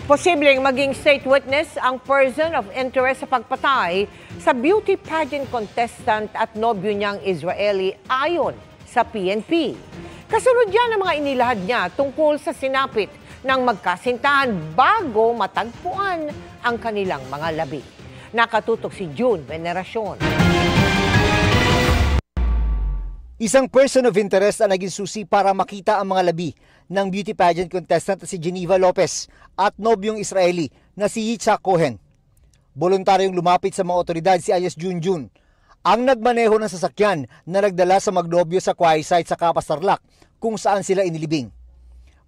Posibleng maging state witness ang person of interest sa pagpatay sa beauty pageant contestant at nobyo niyang Israeli ayon sa PNP. Kasunod yan ang mga inilahad niya tungkol sa sinapit ng magkasintahan bago matagpuan ang kanilang mga labi. Nakatutok si June Veneracion. Isang person of interest ang naging susi para makita ang mga labi ng beauty pageant contestant na si Geneva Lopez at nobyong Israeli na si Yitzhak Cohen. Voluntaryong lumapit sa mga otoridad si alias Junjun, ang nagmaneho ng sasakyan na nagdala sa magnobyo sa Kauai site sa Kapas Tarlac kung saan sila inilibing.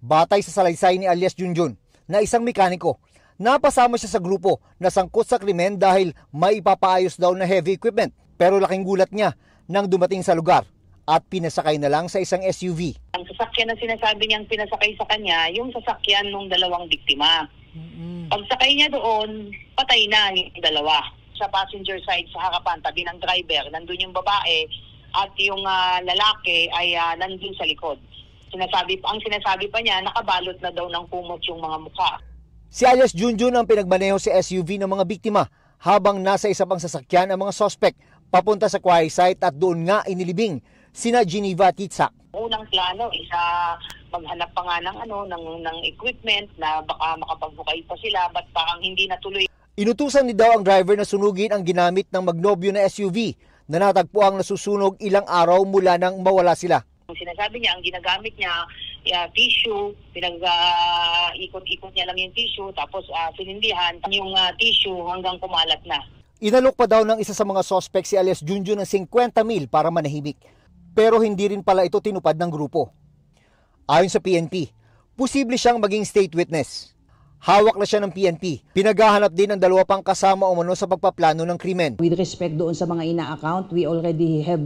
Batay sa salaysay ni alias Junjun na isang mekaniko, napasama siya sa grupo na sangkot sa krimen dahil may ipapaayos daw na heavy equipment, pero laking gulat niya nang dumating sa lugar at pinasakay na lang sa isang SUV. Ang sasakyan na sinasabi niyang pinasakay sa kanya, yung sasakyan ng dalawang biktima. Pagsakay niya doon, patay na yung dalawa. Sa passenger side, sa harapan, tabi ng driver, nandun yung babae at yung lalaki ay nandun sa likod. Ang sinasabi pa niya, nakabalot na daw ng kumot yung mga mukha. Si alias Junjun ang pinagmaneho sa SUV ng mga biktima habang nasa isa pang sasakyan ang mga suspect papunta sa Kauai site at doon nga inilibing sina Geneva at Yitzhak. Unang plano isa maghanap pa nga ng equipment na baka makapagbukay pa sila, but parang hindi natuloy. Inutusan ni daw ang driver na sunugin ang ginamit ng magnobyo na SUV na natagpuang nasusunog ilang araw mula nang mawala sila. Ang sinasabi niya, ang ginagamit niya, tissue, ikot-ikot niya lang yung tissue, tapos sinindihan yung tissue hanggang kumalat na. Inalok pa daw ng isa sa mga suspect si alias Junjun ng 50,000 para manahimik. Pero hindi rin pala ito tinupad ng grupo. Ayon sa PNP, posible siyang maging state witness. Hawak na siya ng PNP. Pinaghahanap din ng dalawa pang kasama umano sa pagpaplano ng krimen. With respect doon sa mga ina-account, we already have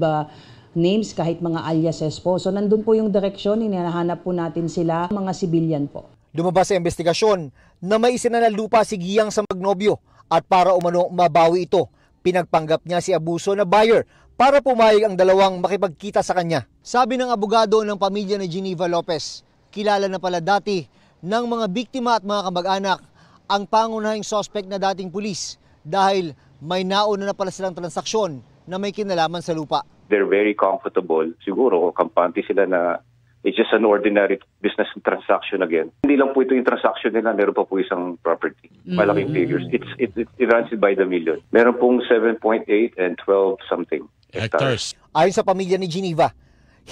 names kahit mga aliases po. So nandun po yung direksyon, hinahanap po natin sila, mga civilian po. Lumabas sa investigasyon na may isinanalupa si Giyang sa magnobyo at para umano mabawi ito, pinagpanggap niya si abuso na buyer para pumayag ang dalawang makipagkita sa kanya. Sabi ng abogado ng pamilya ni Geneva Lopez, kilala na pala dati ng mga biktima at mga kamag-anak ang pangunahing suspect na dating pulis dahil may nauna na pala silang transaksyon na may kinalaman sa lupa. They're very comfortable. Siguro, kampante sila na it's just an ordinary business transaction again. Hindi lang po ito yung transaction nila, meron pa po isang property. Malaking figures. It runs by the million. Meron pong 7.8 and 12 something hectares. Ayon sa pamilya ni Geneva,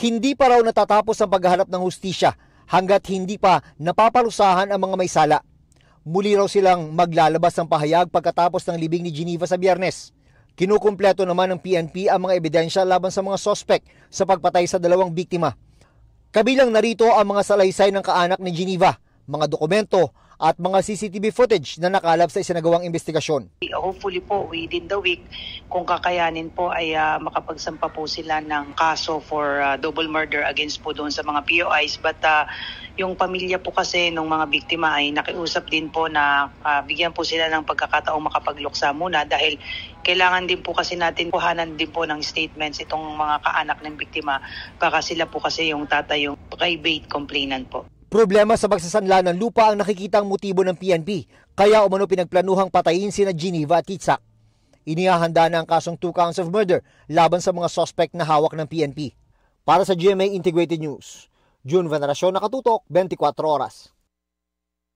hindi pa raw natatapos ang paghahanap ng hustisya hanggat hindi pa napaparusahan ang mga may sala. Muli raw silang maglalabas ng pahayag pagkatapos ng libing ni Geneva sa Biyernes. Kinukumpleto naman ng PNP ang mga ebidensya laban sa mga sospek sa pagpatay sa dalawang biktima. Kabilang narito ang mga salaysay ng kaanak ni Geneva, mga dokumento at mga CCTV footage na nakalap sa isinagawang investigasyon. Hopefully po within the week, kung kakayanin po ay makapagsampa po sila ng kaso for double murder against po doon sa mga POIs. But yung pamilya po kasi ng mga biktima ay nakiusap din po na bigyan po sila ng pagkakataong makapagluksa muna dahil kailangan din po kasi natin kuhanan din po ng statements itong mga kaanak ng biktima. Baka sila po kasi yung tatay yung private complainant po. Problema sa pagsasanla ng lupa ang nakikitang motibo ng PNP, kaya umano pinagplanuhang patayin sina Geneva at Yitzhak. Inihahanda na ang kasong 2 counts of murder laban sa mga suspect na hawak ng PNP. Para sa GMA Integrated News, June Veneracion, nakatutok 24 oras.